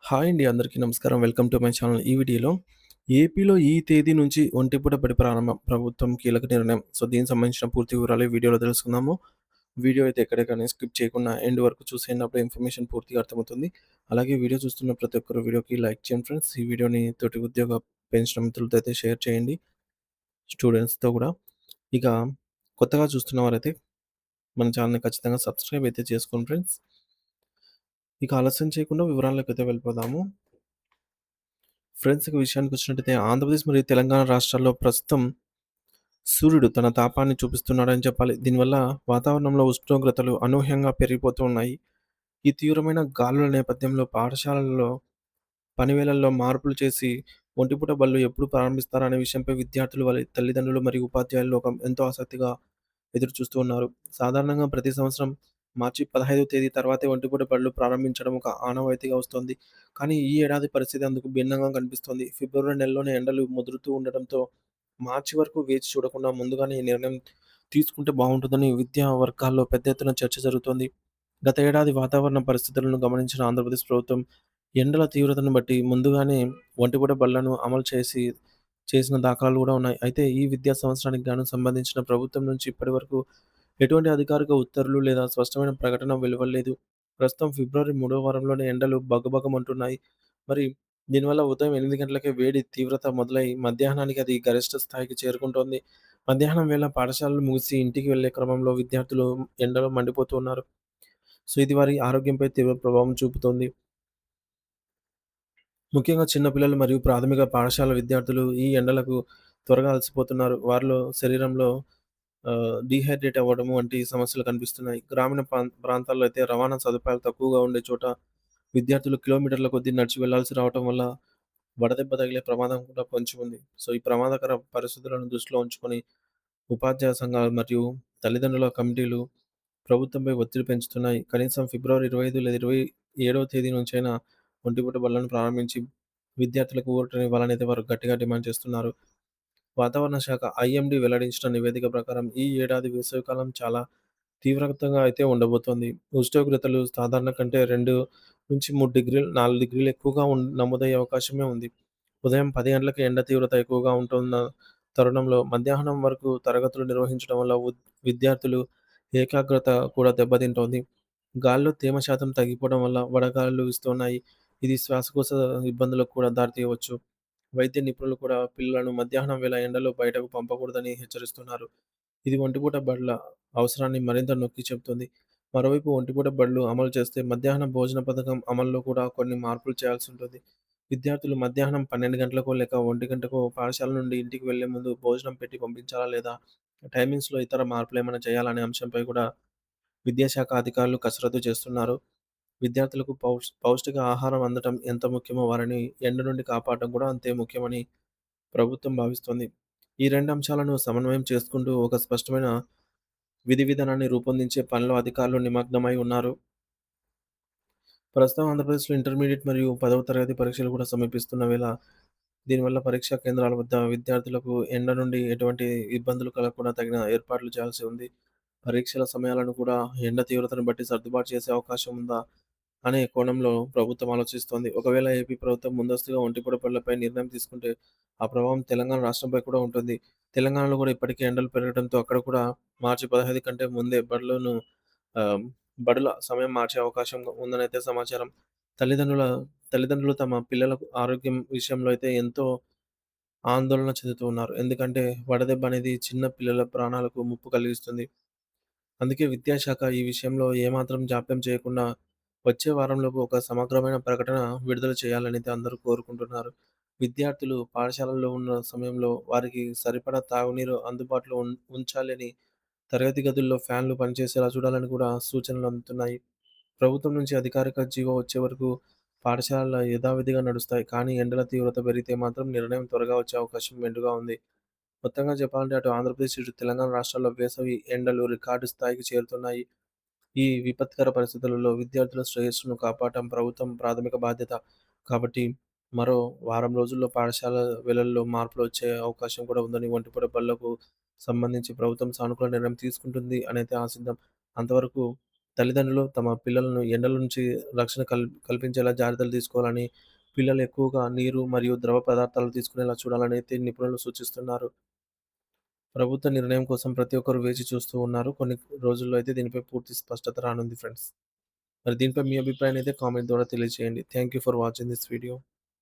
Hi అండి. అందరికీ నమస్కారం. Welcome to my channel. ఈ వీడియోలో ఏపీలో ఈ తేదీ నుంచి ఒంటిపూట బడి ప్రారంభం. ప్రభుత్వం కీలక నిర్ణయం. దీనికి సంబంధించిన పూర్తి వివరాలు ఈ వీడియోలో తెలుసుకుందాము. వీడియో అయితే ఎక్కడికని స్కిప్ చేయకుండా ఎండ్ వరకు చూసేయండి. అప్పుడు ఇన్ఫర్మేషన్ పూర్తిగా అర్థమవుతుంది. అలాగే వీడియో చూస్తున్న ప్రతి ఒక్కరు వీడియోకి లైక్ చేయండి ఫ్రెండ్స్. ఈ వీడియోని తోటి ఉద్యోగ పెన్షన్ మిత్రులతో అయితే షేర్ చేయండి. స్టూడెంట్స్‌తో కూడా. ఇక కొత్తగా చూస్తున్నవారైతే మన ఛానల్‌ని ఖచ్చితంగా సబ్స్క్రైబ్ అయితే చేసుకోండి ఫ్రెండ్స్. ఇక ఆలస్యం చేయకుండా వివరాల్లోకైతే వెళ్ళిపోదాము. ఫ్రెండ్స్ ఇక విషయానికొచ్చినట్టయితే ఆంధ్రప్రదేశ్ మరియు తెలంగాణ రాష్ట్రాల్లో ప్రస్తుతం సూర్యుడు తన తాపాన్ని చూపిస్తున్నాడని చెప్పాలి. దీనివల్ల వాతావరణంలో ఉష్ణోగ్రతలు అనూహ్యంగా పెరిగిపోతూ ఉన్నాయి. ఈ తీవ్రమైన గాలుల నేపథ్యంలో పాఠశాలల్లో పని వేళల్లో మార్పులు చేసి ఒంటిపూట బడులు ఎప్పుడు ప్రారంభిస్తారా అనే విషయంపై విద్యార్థులు, వాళ్ళ తల్లిదండ్రులు మరియు ఉపాధ్యాయులు ఎంతో ఆసక్తిగా ఎదురుచూస్తూ ఉన్నారు. సాధారణంగా ప్రతి సంవత్సరం మార్చి 15వ తేదీ తర్వాతే ఒంటిపూట బడులు ప్రారంభించడం ఒక ఆనవాయితీగా వస్తోంది. కానీ ఈ ఏడాది పరిస్థితి అందుకు భిన్నంగా కనిపిస్తోంది. ఫిబ్రవరి నెలలోనే ఎండలు ముదురుతూ ఉండడంతో మార్చి వరకు వేచి చూడకుండా ముందుగానే ఈ నిర్ణయం తీసుకుంటే బావుంటుందని విద్యా వర్గాల్లో పెద్ద ఎత్తున చర్చ జరుగుతోంది. గత ఏడాది వాతావరణ పరిస్థితులను గమనించిన ఆంధ్రప్రదేశ్ ప్రభుత్వం ఎండల తీవ్రతను బట్టి ముందుగానే ఒంటిపూట బడులను అమలు చేసిన దాఖలాలు గూడా ఉన్నాయి. అయితే ఈ విద్యా సంవత్సరానికి గాను సంబంధించిన ప్రభుత్వం నుంచి ఇప్పటివరకు ఎటువంటి అధికారిక ఉత్తర్వులు లేదా స్పష్టమైన ప్రకటన వెలువడలేదు. ప్రస్తుతం ఫిబ్రవరి మూడో వారంలోనే ఎండలు భగభగమంటున్నాయి. మరి దీనివల్ల ఉదయం 8 గంటలకే వేడి తీవ్రత మొదలై మధ్యాహ్నానికి అది గరిష్ట స్థాయికి చేరుకుంటోంది. మధ్యాహ్నం వేళ పాఠశాలలు ముగిసి ఇంటికి వెళ్ళే క్రమంలో విద్యార్థులు ఎండలో మండిపోతూ ఉన్నారు. ఇది వారి ఆరోగ్యంపై తీవ్ర ప్రభావం చూపుతోంది. ముఖ్యంగా చిన్న పిల్లలు మరియు ప్రాథమిక పాఠశాల విద్యార్థులు ఈ ఎండలకు త్వరగా అలసిపోతున్నారు. వారిలో శరీరంలో డీహైడ్రేట్ అవ్వడం వంటి సమస్యలు కనిపిస్తున్నాయి. గ్రామీణ ప్రాంతాల్లో అయితే రవాణా సదుపాయాలు తక్కువగా ఉండే చోట విద్యార్థులు కిలోమీటర్ల కొద్దీ నడిచి వెళ్లాల్సి రావటం వల్ల వడదెబ్బ తగిలే ప్రమాదం కూడా పొంచి ఉంది. ఈ ప్రమాదకర పరిస్థితులను దృష్టిలో ఉంచుకొని ఉపాధ్యాయ సంఘాలు మరియు తల్లిదండ్రుల కమిటీలు ప్రభుత్వంపై ఒత్తిడి పెంచుతున్నాయి. కనీసం ఫిబ్రవరి 25 లేదా 27వ తేదీ నుంచైనా ఒంటిపూట బడులను ప్రారంభించి విద్యార్థులకు ఊరటనివ్వాలనైతే వారు గట్టిగా డిమాండ్ చేస్తున్నారు. వాతావరణ శాఖ ఐఎండీ వెల్లడించిన నివేదిక ప్రకారం ఈ ఏడాది వేసవికాలం చాలా తీవ్రతంగా అయితే ఉండబోతోంది. ఉష్ణోగ్రతలు సాధారణ కంటే 2-3 డిగ్రీలు, 4 డిగ్రీలు ఎక్కువగా నమోదయ్యే అవకాశమే ఉంది. ఉదయం 10 గంటలకే ఎండ తీవ్రత ఎక్కువగా ఉంటున్న తరుణంలో మధ్యాహ్నం వరకు తరగతులు నిర్వహించడం వల్ల విద్యార్థులు ఏకాగ్రత కూడా దెబ్బతింటోంది. గాలిలో తేమ శాతం తగ్గిపోవడం వల్ల వడగాలులు వీస్తున్నాయి. ఇది శ్వాసకోశ ఇబ్బందులకు కూడా దారితీయవచ్చు. వైద్య నిపుణులు కూడా పిల్లలను మధ్యాహ్నం వేళ ఎండలో బయటకు పంపకూడదని హెచ్చరిస్తున్నారు. ఇది ఒంటిపూట బడుల అవసరాన్ని మరింత నొక్కి చెబుతుంది. మరోవైపు ఒంటిపూట బడులు అమలు చేస్తే మధ్యాహ్న భోజన పథకం అమల్లో కూడా కొన్ని మార్పులు చేయాల్సి ఉంటుంది. విద్యార్థులు మధ్యాహ్నం 12 గంటలకో లేక 1 గంటకో పాఠశాల నుండి ఇంటికి వెళ్లే ముందు భోజనం పెట్టి పంపించాలా లేదా టైమింగ్స్‌లో ఇతర మార్పులేమైనా చేయాలా అనే అంశంపై కూడా విద్యాశాఖ అధికారులు కసరత్తు చేస్తున్నారు. విద్యార్థులకు పౌష్టిక ఆహారం అందటం ఎంత ముఖ్యమో వారిని ఎండ నుండి కాపాడటం కూడా అంతే ముఖ్యమని ప్రభుత్వం భావిస్తోంది. ఈ 2 అంశాలను సమన్వయం చేసుకుంటూ ఒక స్పష్టమైన విధి విధానాన్ని రూపొందించే పనిలో అధికారులు నిమగ్నమై ఉన్నారు. ప్రస్తుతం ఆంధ్రప్రదేశ్‌లో ఇంటర్మీడియేట్ మరియు 10వ తరగతి పరీక్షలు కూడా సమీపిస్తున్న వేళ దీనివల్ల పరీక్షా కేంద్రాల వద్ద విద్యార్థులకు ఎండ నుండి ఎటువంటి ఇబ్బందులు కలగకుండా తగిన ఏర్పాట్లు చేయాల్సి ఉంది. పరీక్షల సమయాలను కూడా ఎండ తీవ్రతను బట్టి సర్దుబాటు చేసే అవకాశం ఉందా అనే కోణంలో ప్రభుత్వం ఆలోచిస్తోంది. ఒకవేళ ఏపీ ప్రభుత్వం ముందస్తుగా ఒంటిపూట బడులపై నిర్ణయం తీసుకుంటే ఆ ప్రభావం తెలంగాణ రాష్ట్రంపై కూడా ఉంటుంది. తెలంగాణలో కూడా ఇప్పటికే ఎండలు పెరగడంతో అక్కడ కూడా మార్చి 15 కంటే ముందే ఆహ్, బడుల సమయం మార్చే అవకాశం ఉందనైతే సమాచారం. తల్లిదండ్రుల తల్లిదండ్రులు తమ పిల్లల ఆరోగ్యం విషయంలో అయితే ఎంతో ఆందోళన చెందుతూ ఉన్నారు. ఎందుకంటే వడదెబ్బ అనేది చిన్న పిల్లల ప్రాణాలకు ముప్పు కలిగిస్తుంది. అందుకే విద్యాశాఖ ఈ విషయంలో ఏమాత్రం జాప్యం చేయకుండా వచ్చే వారంలోపు ఒక సమగ్రమైన ప్రకటన విడుదల చేయాలనైతే అందరూ కోరుకుంటున్నారు. విద్యార్థులు పాఠశాలల్లో ఉన్న సమయంలో వారికి సరిపడా తాగునీరు అందుబాటులో ఉంచాలని, తరగతి గదుల్లో ఫ్యాన్లు పనిచేసేలా చూడాలని కూడా సూచనలు అందుతున్నాయి. ప్రభుత్వం నుంచి అధికారిక జీవో వచ్చే వరకు పాఠశాలలు యథావిధిగా నడుస్తాయి. కానీ ఎండల తీవ్రత పెరిగితే మాత్రం నిర్ణయం త్వరగా వచ్చే అవకాశం మెండుగా ఉంది. మొత్తంగా చెప్పాలంటే అటు ఆంధ్రప్రదేశ్, ఇటు తెలంగాణ రాష్ట్రాల్లో వేసవి ఎండలు రికార్డు స్థాయికి చేరుతున్నాయి. ఈ విపత్కర పరిస్థితులలో విద్యార్థుల శ్రేయస్సును కాపాడటం ప్రభుత్వం ప్రాథమిక బాధ్యత. కాబట్టి మరో వారం రోజుల్లో పాఠశాల వేళల్లో మార్పులొచ్చే అవకాశం కూడా ఉందని ఒంటిపూట బడులకు సంబంధించి ప్రభుత్వం సానుకూల నిర్ణయం తీసుకుంటుంది అనైతే ఆశిద్దాం. అంతవరకు తల్లిదండ్రులు తమ పిల్లలను ఎండల నుంచి రక్షణ కల్పించేలా జాగ్రత్తలు తీసుకోవాలని, పిల్లలు ఎక్కువగా నీరు మరియు ద్రవ పదార్థాలు తీసుకునేలా చూడాలని అయితే నిపుణులు సూచిస్తున్నారు. ప్రభుత్వ నిర్ణయం కోసం ప్రతి ఒక్కరు వేచి చూస్తూ ఉన్నారు. కొన్ని రోజుల్లో అయితే దీనిపై పూర్తి స్పష్టత రానుంది ఫ్రెండ్స్. మరి దీనిపై మీ అభిప్రాయాన్ని అయితే కామెంట్ ద్వారా తెలియజేయండి. Thank you for watching this video.